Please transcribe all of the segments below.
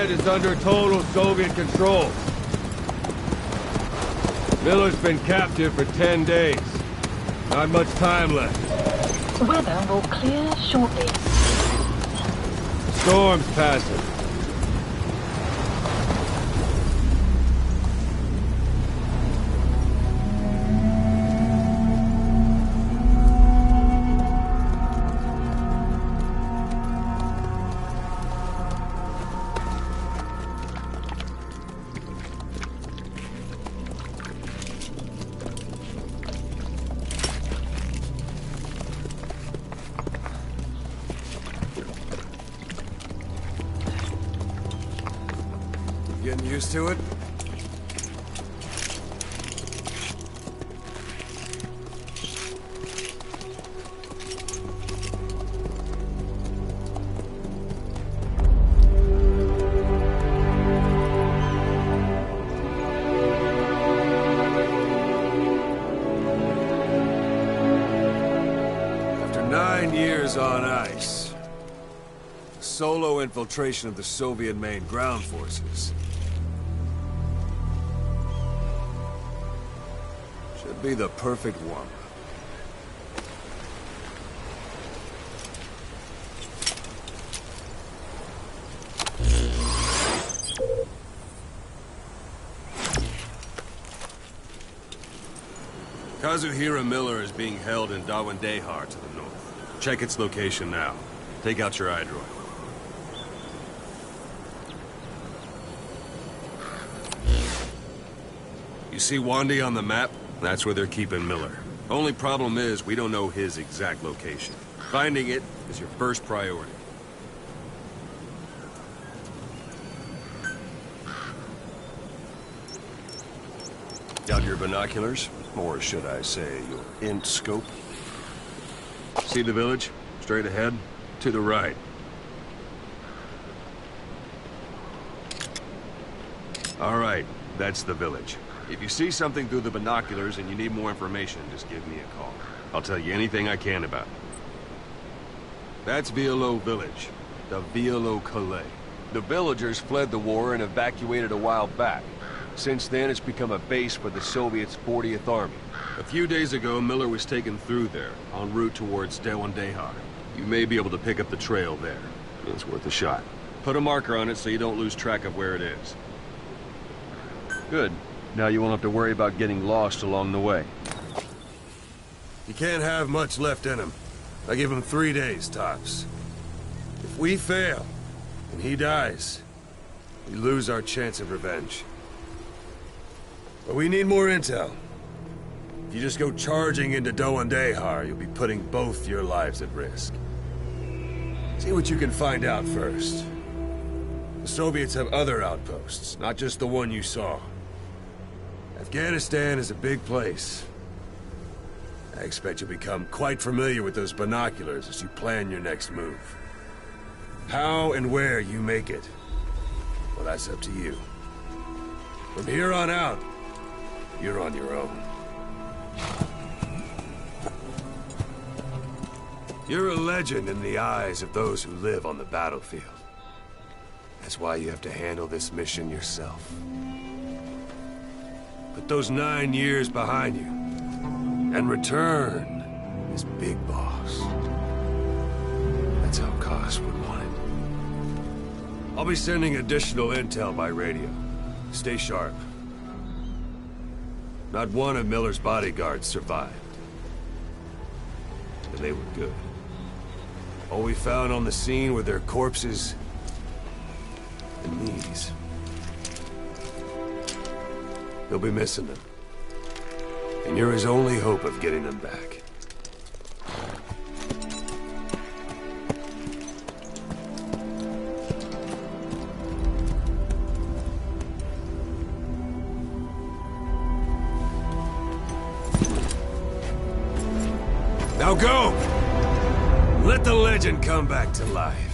side is under total Soviet control. Miller's been captive for 10 days. Not much time left. Weather will clear shortly. Storm's passing. Getting used to it? After 9 years on ice, solo infiltration of the Soviet main ground forces should be the perfect one. Kazuhira Miller is being held in Dawandehar to the north. Check its location now. Take out your iDroid. You see Wandy on the map? That's where they're keeping Miller. Only problem is, we don't know his exact location. Finding it is your first priority. Got your binoculars? Or should I say, your int scope? See the village? Straight ahead? To the right. All right, that's the village. If you see something through the binoculars and you need more information, just give me a call. I'll tell you anything I can about it. That's Violo Village, the Violo Calais. The villagers fled the war and evacuated a while back. Since then, it's become a base for the Soviets' 40th Army. A few days ago, Miller was taken through there, en route towards Dawandehar. You may be able to pick up the trail there. It's worth a shot. Put a marker on it so you don't lose track of where it is. Good. Now you won't have to worry about getting lost along the way. He can't have much left in him. I give him 3 days, tops. If we fail, and he dies, we lose our chance of revenge. But we need more intel. If you just go charging into Dawandehar, you'll be putting both your lives at risk. See what you can find out first. The Soviets have other outposts, not just the one you saw. Afghanistan is a big place. I expect you'll become quite familiar with those binoculars as you plan your next move. How and where you make it, well, that's up to you. From here on out, you're on your own. You're a legend in the eyes of those who live on the battlefield. That's why you have to handle this mission yourself. Put those 9 years behind you, and return as Big Boss. That's how Koss would want it. I'll be sending additional intel by radio. Stay sharp. Not one of Miller's bodyguards survived. And they were good. All we found on the scene were their corpses and knees. They'll be missing them. And you're his only hope of getting them back. Now go! Let the legend come back to life.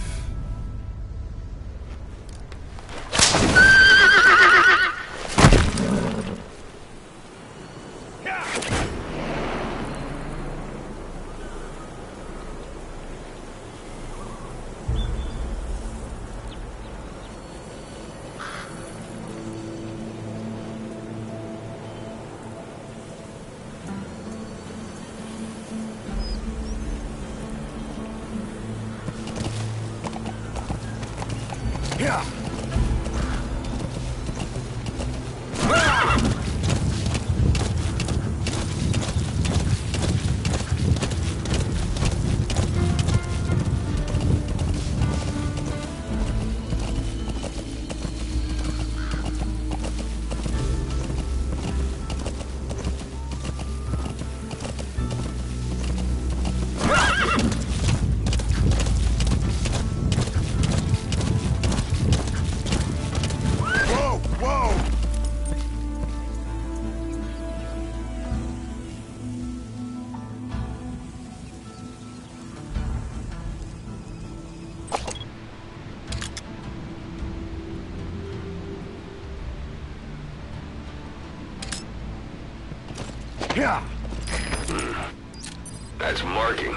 That's marking.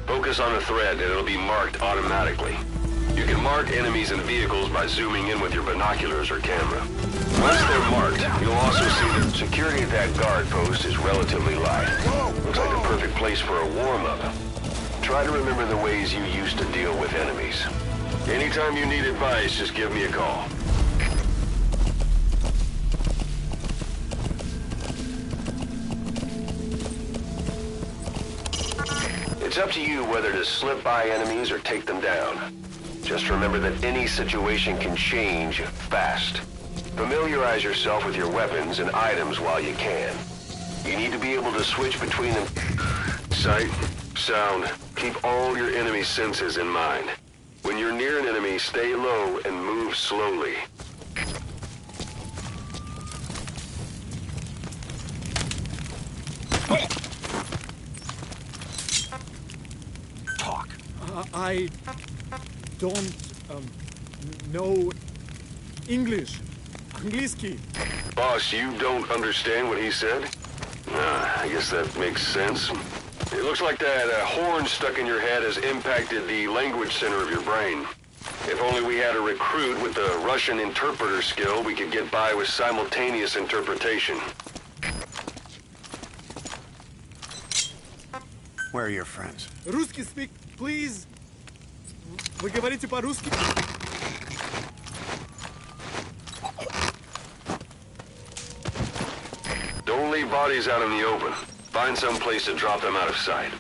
Focus on a thread and it'll be marked automatically. You can mark enemies and vehicles by zooming in with your binoculars or camera. Once they're marked, you'll also see that security at that guard post is relatively light. Looks like the perfect place for a warm-up. Try to remember the ways you used to deal with enemies. Anytime you need advice, just give me a call. It's up to you whether to slip by enemies or take them down. Just remember that any situation can change fast. Familiarize yourself with your weapons and items while you can. You need to be able to switch between them. Sight, sound, keep all your enemy senses in mind. When you're near an enemy, stay low and move slowly. I don't know English. Angliski. Boss, you don't understand what he said? I guess that makes sense. It looks like that horn stuck in your head has impacted the language center of your brain. If only we had a recruit with the Russian interpreter skill, we could get by with simultaneous interpretation. Where are your friends? Русский speak, please. Вы говорите по-русски? Don't leave bodies out in the open. Find some place to drop them out of sight.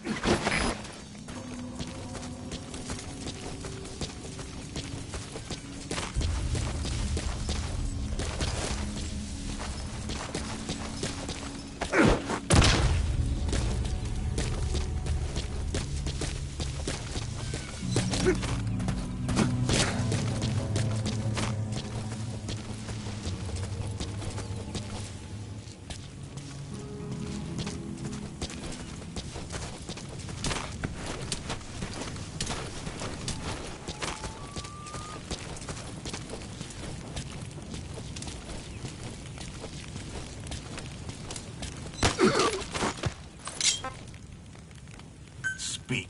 Speak.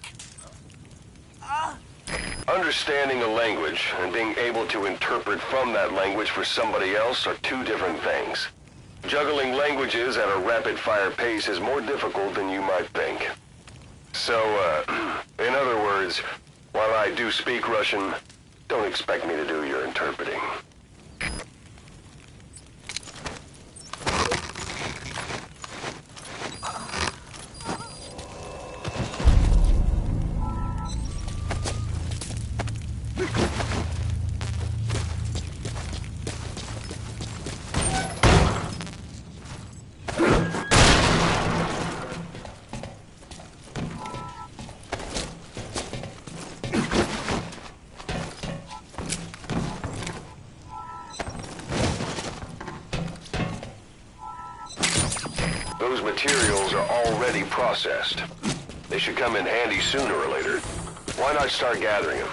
Understanding a language and being able to interpret from that language for somebody else are two different things. Juggling languages at a rapid-fire pace is more difficult than you might think. So, in other words, while I do speak Russian, don't expect me to do your interpreting. Those materials are already processed. They should come in handy sooner or later. Why not start gathering them?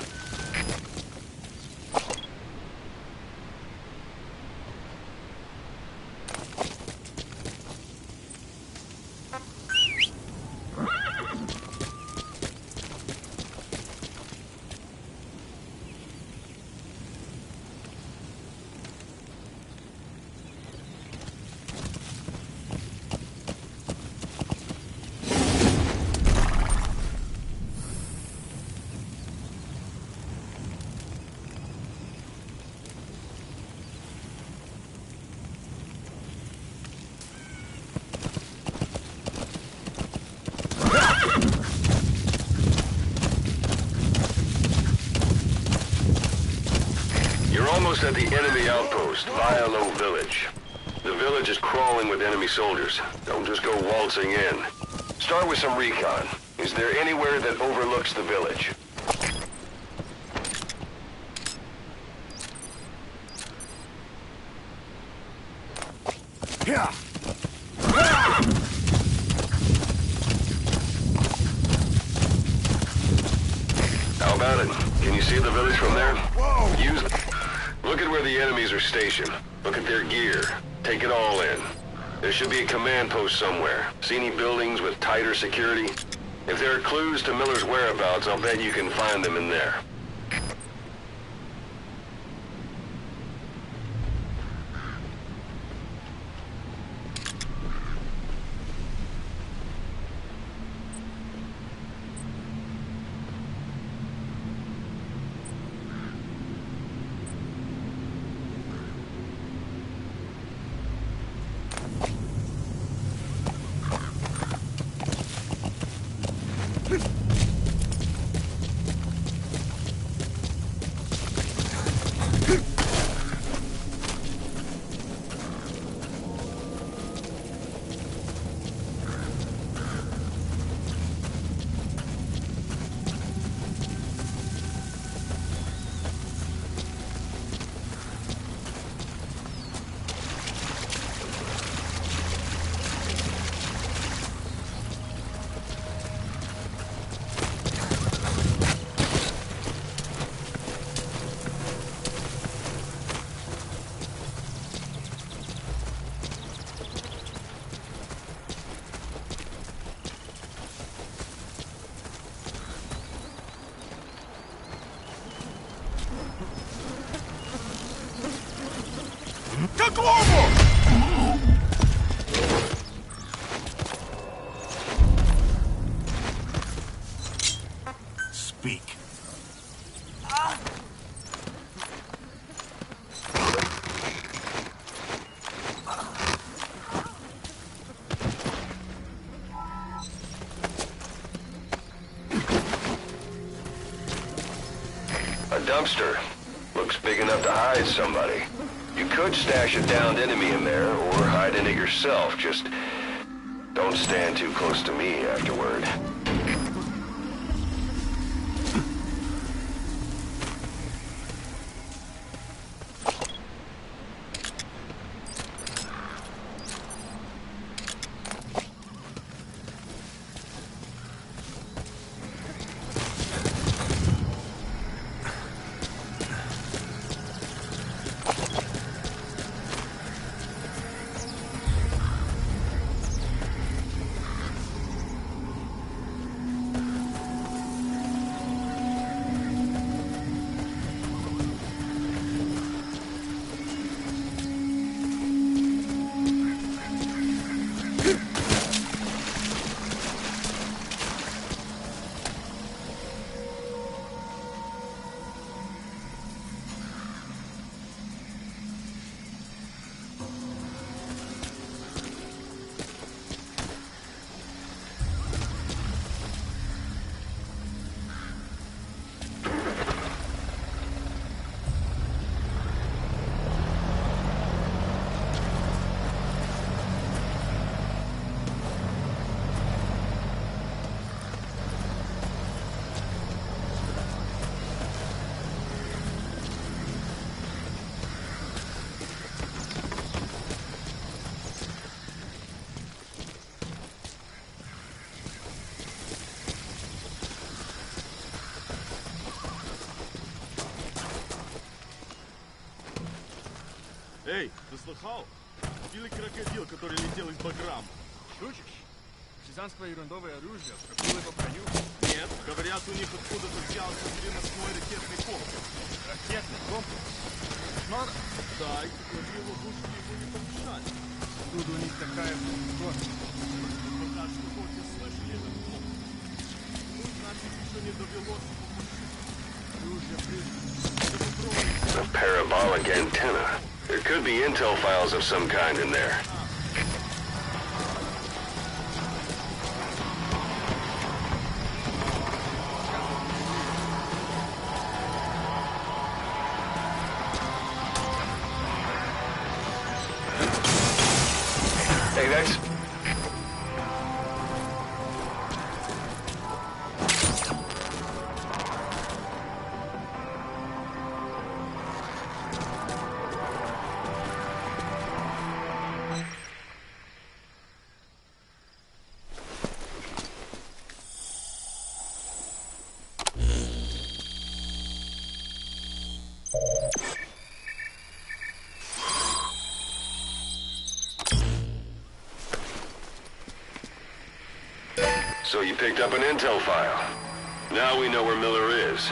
Almost at the enemy outpost, Vialo Village. The village is crawling with enemy soldiers. Don't just go waltzing in. Start with some recon. Is there anywhere that overlooks the village? Yeah. How about it? Can you see the village from there? Whoa! Look at where the enemies are stationed. Look at their gear. Take it all in. There should be a command post somewhere. See any buildings with tighter security? If there are clues to Miller's whereabouts, I'll bet you can find them in there. Speak. A dumpster. Looks big enough to hide somebody. You could stash a downed enemy in there, or hide in it yourself. Just don't stand too close to me afterward. Эй, ты слыхал? Или крокодил, который летел из Баграма? Шутишь? Партизанское ерундовое оружие пробило по броню. Нет, говорят, у них откуда-то взялся переносной ракетный комплекс. Ракетный комплекс? Кошмар? Да, и теперь его пушки ему не помешали. Откуда у них такая скорость? Пока что хоть и слышали этот комплекс. Ну, значит, еще не довелось его пушить. Оружие призвано. A parabolic antenna. There could be intel files of some kind in there. Hey, that's... Picked up an intel file. Now we know where Miller is.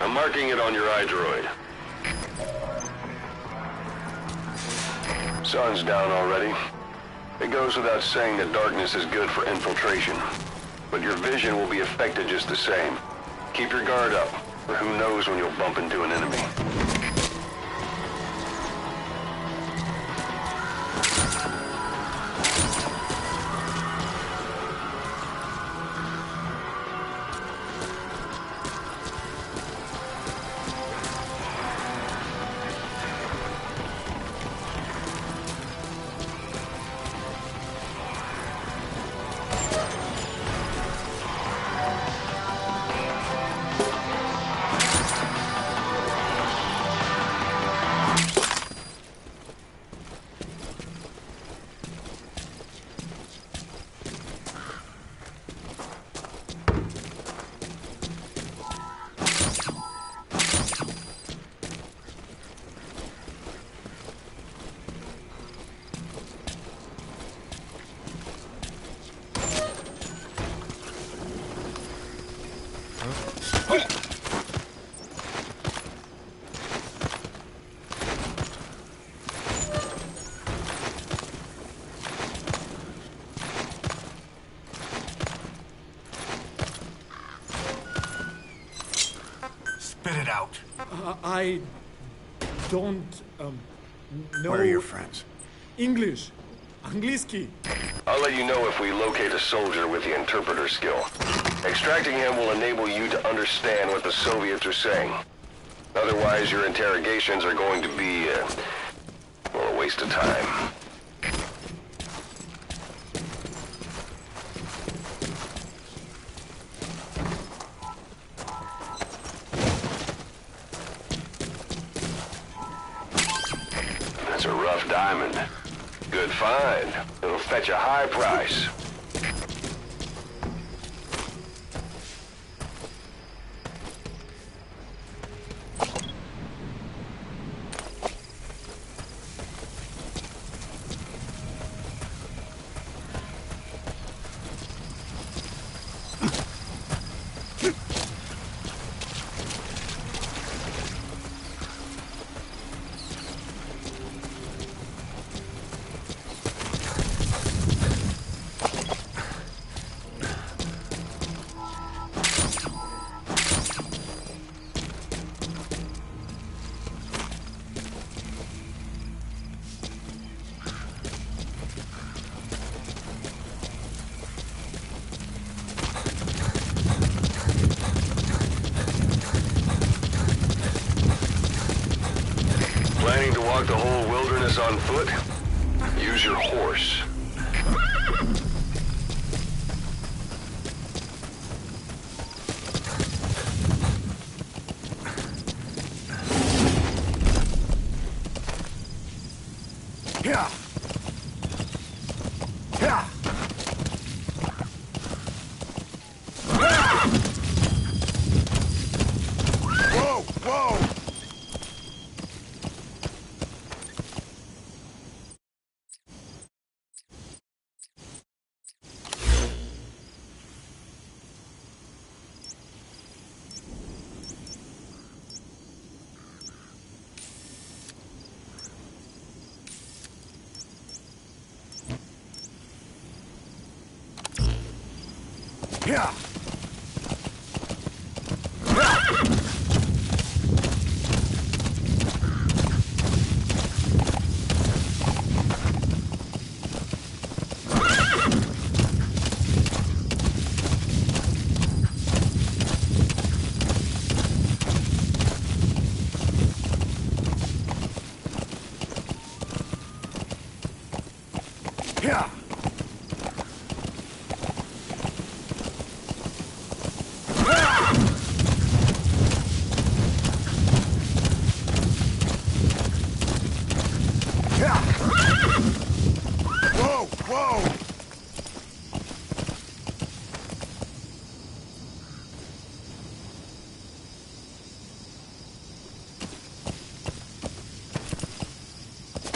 I'm marking it on your iDroid. Sun's down already. It goes without saying that darkness is good for infiltration. But your vision will be affected just the same. Keep your guard up, or who knows when you'll bump into an enemy. Spit it out. I don't know. Where are your friends? English. Angliski. I'll let you know if we locate a soldier with the interpreter skill. Extracting him will enable you to understand what the Soviets are saying. Otherwise, your interrogations are going to be, well, a waste of time. That's a rough diamond. Good find. It'll fetch a high price. Planning to walk the whole wilderness on foot? Use your horse. Yeah. Yeah. Whoa, whoa. Yeah. Yeah. Whoa, whoa!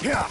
Yeah!